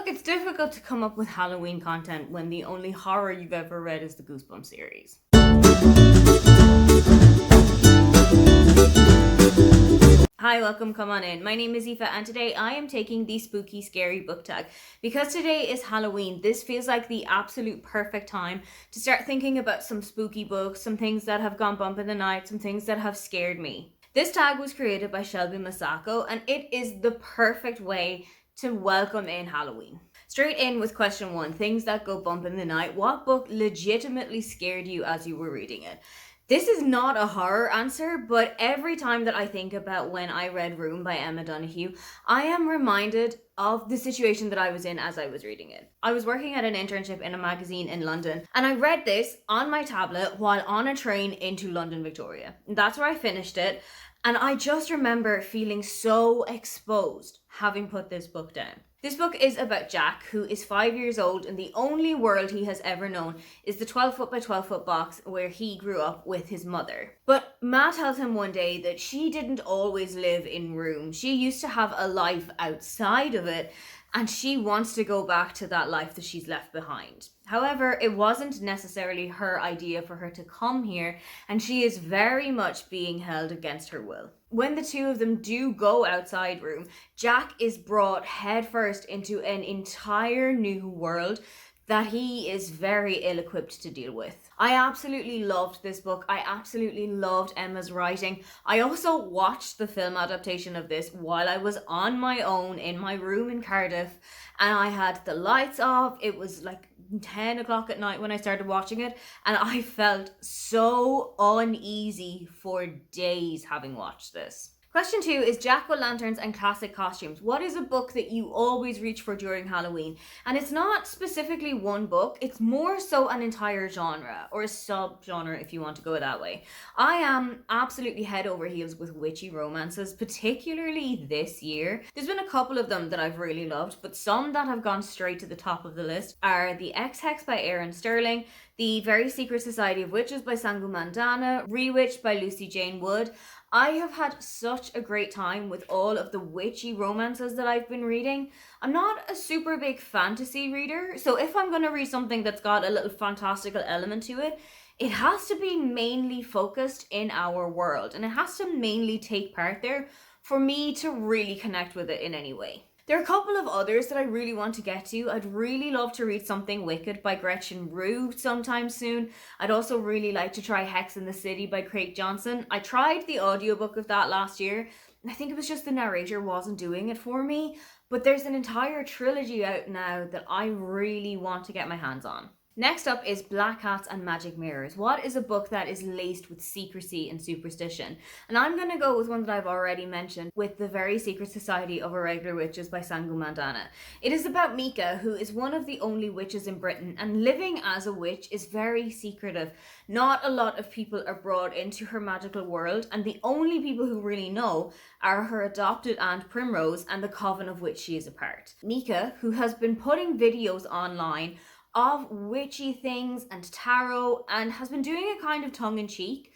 Look, it's difficult to come up with Halloween content when the only horror you've ever read is the Goosebumps series. Hi, welcome, come on in. My name is Aoife and today I am taking the spooky scary book tag. Because today is Halloween, this feels like the absolute perfect time to start thinking about some spooky books, some things that have gone bump in the night, some things that have scared me. This tag was created by Shelby Masako and it is the perfect way to welcome in Halloween. Straight in with question 1, things that go bump in the night. What book legitimately scared you as you were reading it? This is not a horror answer, but every time that I think about when I read Room by Emma Donoghue, I am reminded of the situation that I was in as I was reading it. I was working at an internship in a magazine in London, and I read this on my tablet while on a train into London, Victoria. That's where I finished it, and I just remember feeling so exposed having put this book down. This book is about Jack, who is 5 years old, and the only world he has ever known is the 12-foot by 12-foot box where he grew up with his mother. But Ma tells him one day that she didn't always live in Room. She used to have a life outside of it, and she wants to go back to that life that she's left behind. However, it wasn't necessarily her idea for her to come here, and she is very much being held against her will. When the two of them do go outside Room, Jack is brought headfirst into an entire new world that he is very ill-equipped to deal with. I absolutely loved this book. I absolutely loved Emma's writing. I also watched the film adaptation of this while I was on my own in my room in Cardiff, and I had the lights off. It was like 10 o'clock at night when I started watching it, and I felt so uneasy for days having watched this. Question 2 is jack-o'-lanterns and classic costumes. What is a book that you always reach for during Halloween? And it's not specifically one book, it's more so an entire genre, or a sub-genre if you want to go that way. I am absolutely head over heels with witchy romances, particularly this year. There's been a couple of them that I've really loved, but some that have gone straight to the top of the list are The Ex-Hex by Erin Sterling, The Very Secret Society of Witches by Sangu Mandana, Rewitched by Lucy Jane Wood. I have had such a great time with all of the witchy romances that I've been reading. I'm not a super big fantasy reader, so if I'm going to read something that's got a little fantastical element to it, it has to be mainly focused in our world, and it has to mainly take part there for me to really connect with it in any way. There are a couple of others that I really want to get to. I'd really love to read Something Wicked by Gretchen Rue sometime soon. I'd also really like to try Hex in the City by Craig Johnson. I tried the audiobook of that last year, and I think it was just the narrator wasn't doing it for me. But there's an entire trilogy out now that I really want to get my hands on. Next up is Black Cats and Magic Mirrors. What is a book that is laced with secrecy and superstition? And I'm going to go with one that I've already mentioned, with The Very Secret Society of Irregular Witches by Sangu Mandana. It is about Mika, who is one of the only witches in Britain, and living as a witch is very secretive. Not a lot of people are brought into her magical world, and the only people who really know are her adopted aunt Primrose and the coven of which she is a part. Mika, who has been putting videos online of witchy things and tarot and has been doing it kind of tongue-in-cheek,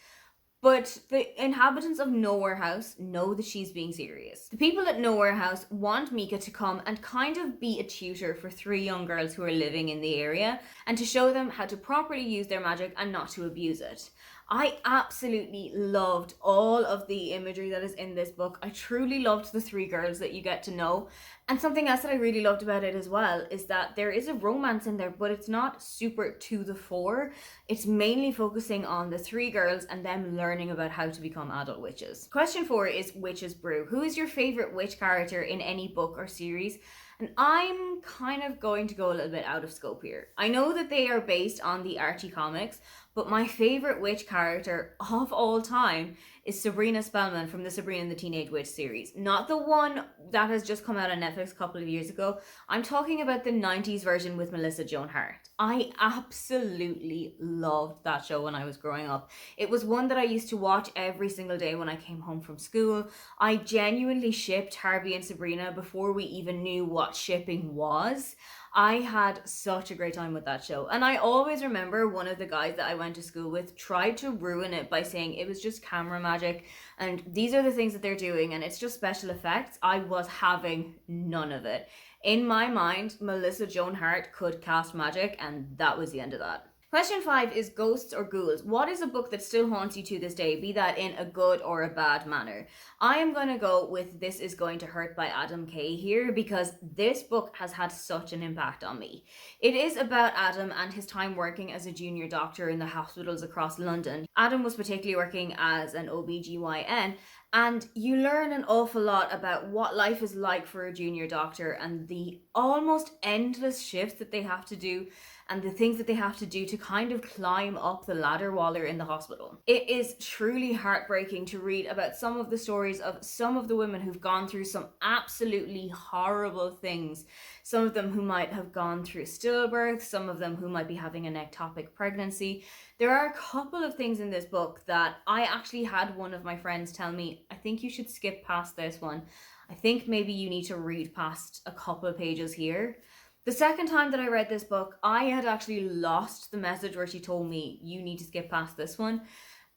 but the inhabitants of Nowhere House know that she's being serious. The people at Nowhere House want Mika to come and kind of be a tutor for 3 young girls who are living in the area, and to show them how to properly use their magic and not to abuse it. I absolutely loved all of the imagery that is in this book. I truly loved the 3 girls that you get to know. And something else that I really loved about it as well is that there is a romance in there, but it's not super to the fore. It's mainly focusing on the 3 girls and them learning about how to become adult witches. Question 4 is Witch's Brew. Who is your favorite witch character in any book or series? And I'm kind of going to go a little bit out of scope here. I know that they are based on the Archie comics, but my favorite witch character of all time is Sabrina Spellman from the Sabrina and the Teenage Witch series. Not the one that has just come out on Netflix a couple of years ago. I'm talking about the 90s version with Melissa Joan Hart. I absolutely loved that show when I was growing up. It was one that I used to watch every single day when I came home from school. I genuinely shipped Harvey and Sabrina before we even knew what shipping was. I had such a great time with that show. And I always remember one of the guys that I went to school with tried to ruin it by saying it was just camera magic and these are the things that they're doing and it's just special effects. I was having none of it. In my mind, Melissa Joan Hart could cast magic, and that was the end of that. Question 5 is Ghosts or Ghouls. What is a book that still haunts you to this day, be that in a good or a bad manner? I am going to go with This Is Going to Hurt by Adam Kay here, because this book has had such an impact on me. It is about Adam and his time working as a junior doctor in the hospitals across London. Adam was particularly working as an OBGYN, and you learn an awful lot about what life is like for a junior doctor and the almost endless shifts that they have to do and the things that they have to do to kind of climb up the ladder while they're in the hospital. It is truly heartbreaking to read about some of the stories of some of the women who've gone through some absolutely horrible things. Some of them who might have gone through stillbirth, some of them who might be having an ectopic pregnancy. There are a couple of things in this book that I actually had one of my friends tell me, I think you should skip past this one. I think maybe you need to read past a couple of pages here. The second time that I read this book, I had actually lost the message where she told me, you need to skip past this one.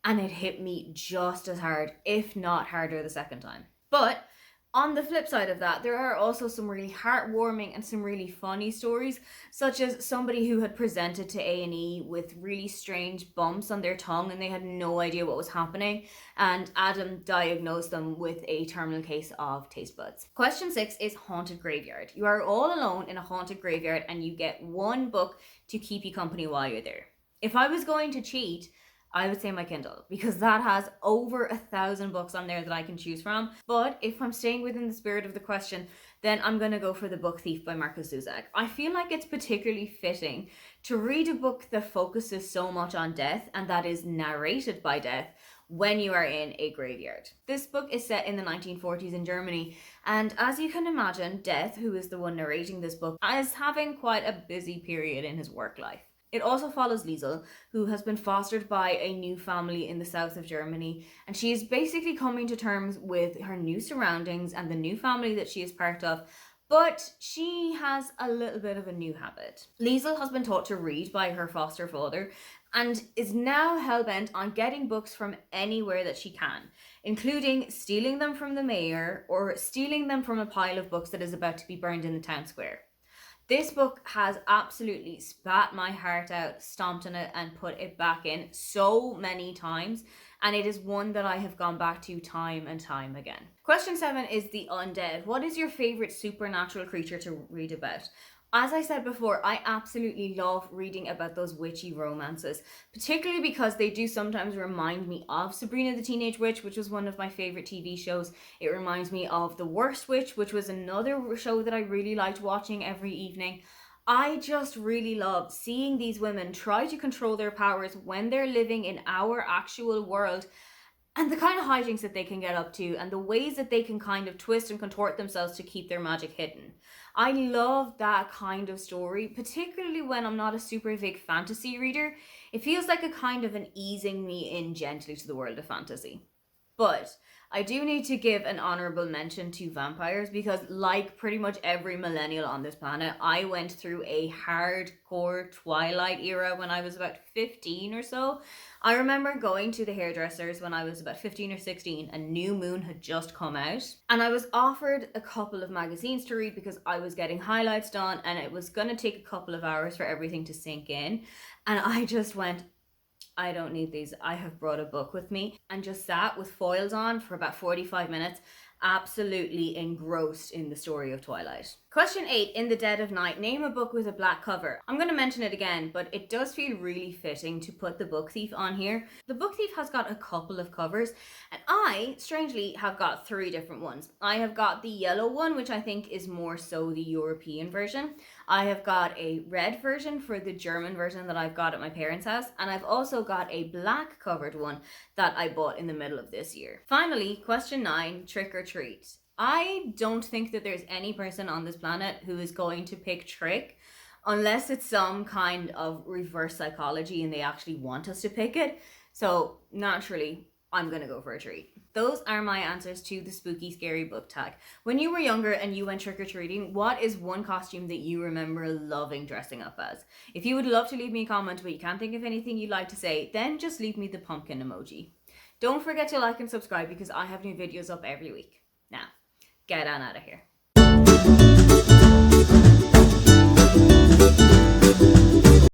And it hit me just as hard, if not harder, the second time. But on the flip side of that, there are also some really heartwarming and some really funny stories, such as somebody who had presented to A&E with really strange bumps on their tongue and they had no idea what was happening, and Adam diagnosed them with a terminal case of taste buds. Question 6 is Haunted Graveyard. You are all alone in a haunted graveyard and you get one book to keep you company while you're there. If I was going to cheat, I would say my Kindle, because that has over 1,000 books on there that I can choose from. But if I'm staying within the spirit of the question, then I'm going to go for The Book Thief by Markus Zusak. I feel like it's particularly fitting to read a book that focuses so much on death and that is narrated by death when you are in a graveyard. This book is set in the 1940s in Germany, and as you can imagine, Death, who is the one narrating this book, is having quite a busy period in his work life. It also follows Liesel, who has been fostered by a new family in the south of Germany, and she is basically coming to terms with her new surroundings and the new family that she is part of, but she has a little bit of a new habit. Liesel has been taught to read by her foster father and is now hell-bent on getting books from anywhere that she can, including stealing them from the mayor or stealing them from a pile of books that is about to be burned in the town square. This book has absolutely spat my heart out, stomped on it, and put it back in so many times. And it is one that I have gone back to time and time again. Question 7 is The Undead. What is your favorite supernatural creature to read about? As I said before, I absolutely love reading about those witchy romances, particularly because they do sometimes remind me of Sabrina the Teenage Witch, which was one of my favorite TV shows. It reminds me of The Worst Witch, which was another show that I really liked watching every evening. I just really love seeing these women try to control their powers when they're living in our actual world, and the kind of hijinks that they can get up to and the ways that they can kind of twist and contort themselves to keep their magic hidden. I love that kind of story, particularly when I'm not a super big fantasy reader. It feels like a kind of an easing me in gently to the world of fantasy. But I do need to give an honorable mention to vampires, because like pretty much every millennial on this planet, I went through a hardcore Twilight era when I was about 15 or so. I remember going to the hairdressers when I was about 15 or 16 and New Moon had just come out, and I was offered a couple of magazines to read because I was getting highlights done and it was going to take a couple of hours for everything to sink in, and I just went, I don't need these. I have brought a book with me, and just sat with foils on for about 45 minutes, absolutely engrossed in the story of Twilight. Question 8, In the Dead of Night. Name a book with a black cover. I'm going to mention it again, but it does feel really fitting to put The Book Thief on here. The Book Thief has got a couple of covers, and I, strangely, have got 3 different ones. I have got the yellow one, which I think is more so the European version. I have got a red version for the German version that I've got at my parents' house, and I've also got a black covered one that I bought in the middle of this year. Finally, question 9, Trick or Treat. I don't think that there's any person on this planet who is going to pick Trick unless it's some kind of reverse psychology and they actually want us to pick it. So naturally, I'm gonna go for a treat. Those are my answers to the spooky scary book tag. When you were younger and you went trick-or-treating, what is one costume that you remember loving dressing up as? If you would love to leave me a comment but you can't think of anything you'd like to say, then just leave me the pumpkin emoji. Don't forget to like and subscribe because I have new videos up every week. Now, get on out of here.